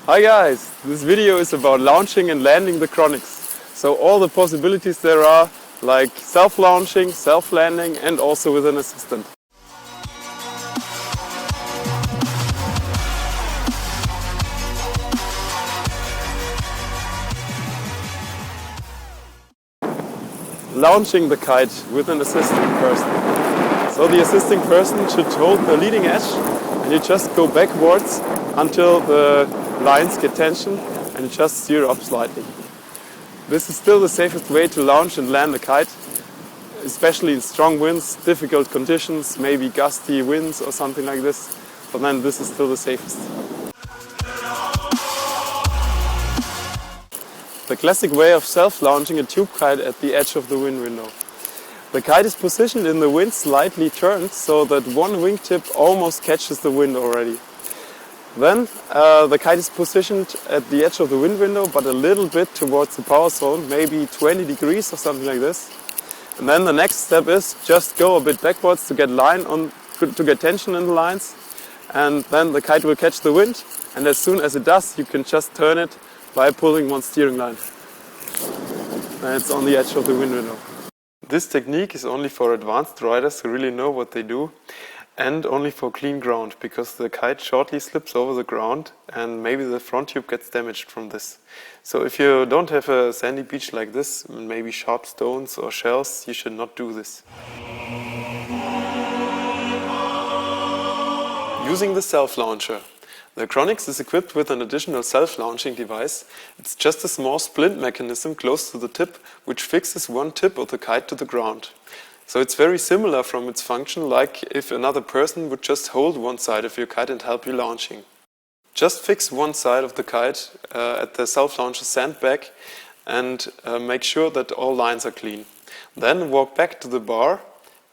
Hi guys, this video is about launching and landing the Cronix. So all the possibilities there are, like self-launching, self-landing and also with an assistant. Launching the kite with an assisting person. So the assisting person should hold the leading edge and you just go backwards until the lines get tension and you just steer up slightly. This is still the safest way to launch and land a kite, especially in strong winds, difficult conditions, maybe gusty winds or something like this, but then this is still the safest. The classic way of self-launching a tube kite at the edge of the wind window. The kite is positioned in the wind slightly turned so that one wingtip almost catches the wind already. Then the kite is positioned at the edge of the wind window but a little bit towards the power zone, maybe 20 degrees or something like this. And then the next step is just go a bit backwards to get tension in the lines, and then the kite will catch the wind, and as soon as it does you can just turn it by pulling one steering line. And it's on the edge of the wind window. This technique is only for advanced riders who really know what they do, and only for clean ground, because the kite shortly slips over the ground and maybe the front tube gets damaged from this. So if you don't have a sandy beach like this, maybe sharp stones or shells, you should not do this. Using the self-launcher. The Cronix is equipped with an additional self-launching device. It's just a small splint mechanism close to the tip, which fixes one tip of the kite to the ground. So it's very similar from its function, like if another person would just hold one side of your kite and help you launching. Just fix one side of the kite at the self-launcher sandbag and make sure that all lines are clean. Then walk back to the bar,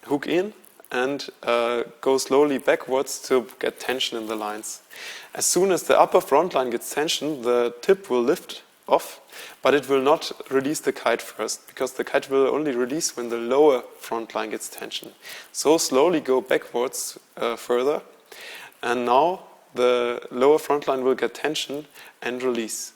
hook in, and go slowly backwards to get tension in the lines. As soon as the upper front line gets tension, the tip will lift off, but it will not release the kite first, because the kite will only release when the lower front line gets tension. So slowly go backwards further, and now the lower front line will get tension and release.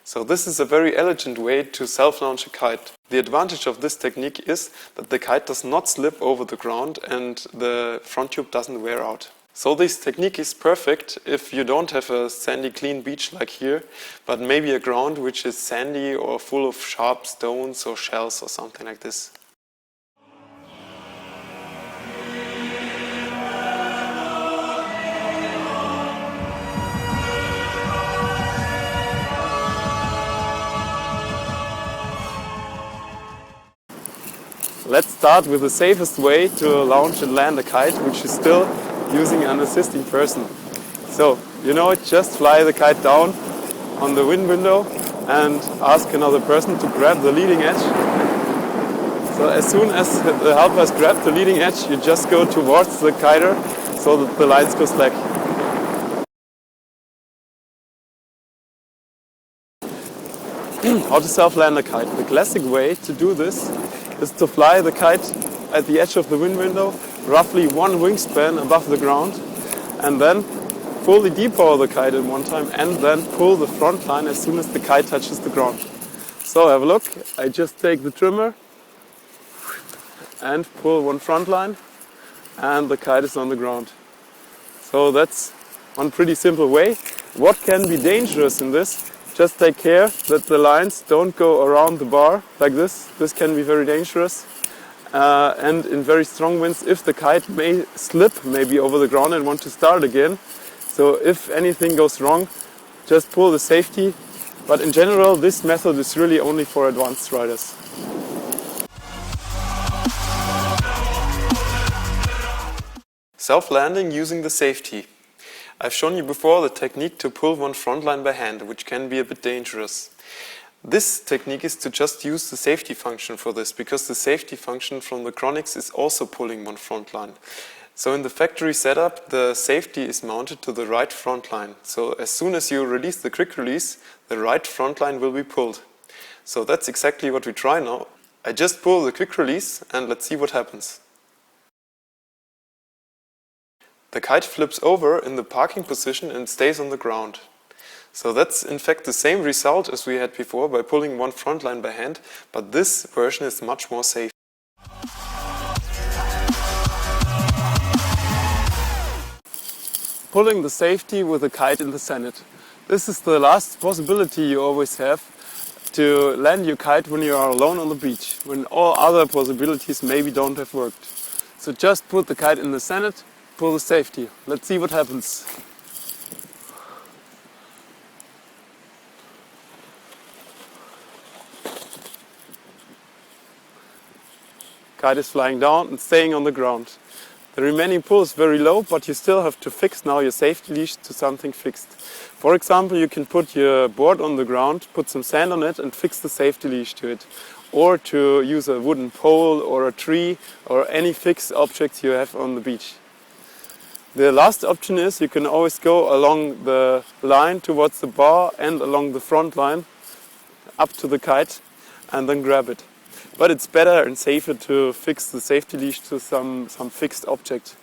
So this is a very elegant way to self-launch a kite. The advantage of this technique is that the kite does not slip over the ground and the front tube doesn't wear out. So this technique is perfect if you don't have a sandy clean beach like here, but maybe a ground which is sandy or full of sharp stones or shells or something like this. Let's start with the safest way to launch and land a kite, which is still using an assisting person. So, just fly the kite down on the wind window and ask another person to grab the leading edge. So as soon as the helper has grabbed the leading edge, you just go towards the kiter so that the lines go slack. How to self-land a kite. The classic way to do this is to fly the kite at the edge of the wind window, roughly one wingspan above the ground, and then fully depower the kite in one time and then pull the front line as soon as the kite touches the ground. So have a look, I just take the trimmer and pull one front line and the kite is on the ground. So that's one pretty simple way. What can be dangerous in this? Just take care that the lines don't go around the bar like this. This can be very dangerous. And in very strong winds, if the kite may slip maybe over the ground and want to start again. So if anything goes wrong, just pull the safety. But in general, this method is really only for advanced riders. Self-landing using the safety. I've shown you before the technique to pull one front line by hand, which can be a bit dangerous. This technique is to just use the safety function for this, because the safety function from the Cronix is also pulling one front line. So in the factory setup, the safety is mounted to the right front line. So as soon as you release the quick release, the right front line will be pulled. So that's exactly what we try now. I just pull the quick release and let's see what happens. The kite flips over in the parking position and stays on the ground. So that's in fact the same result as we had before by pulling one front line by hand, but this version is much more safe. Pulling the safety with a kite in the Senate. This is the last possibility you always have to land your kite when you are alone on the beach, when all other possibilities maybe don't have worked. So just put the kite in the Senate, pull the safety. Let's see what happens. Kite is flying down and staying on the ground. The remaining pull is very low, but you still have to fix now your safety leash to something fixed. For example, you can put your board on the ground, put some sand on it and fix the safety leash to it. Or to use a wooden pole or a tree or any fixed object you have on the beach. The last option is you can always go along the line towards the bar and along the front line up to the kite and then grab it. But it's better and safer to fix the safety leash to some fixed object.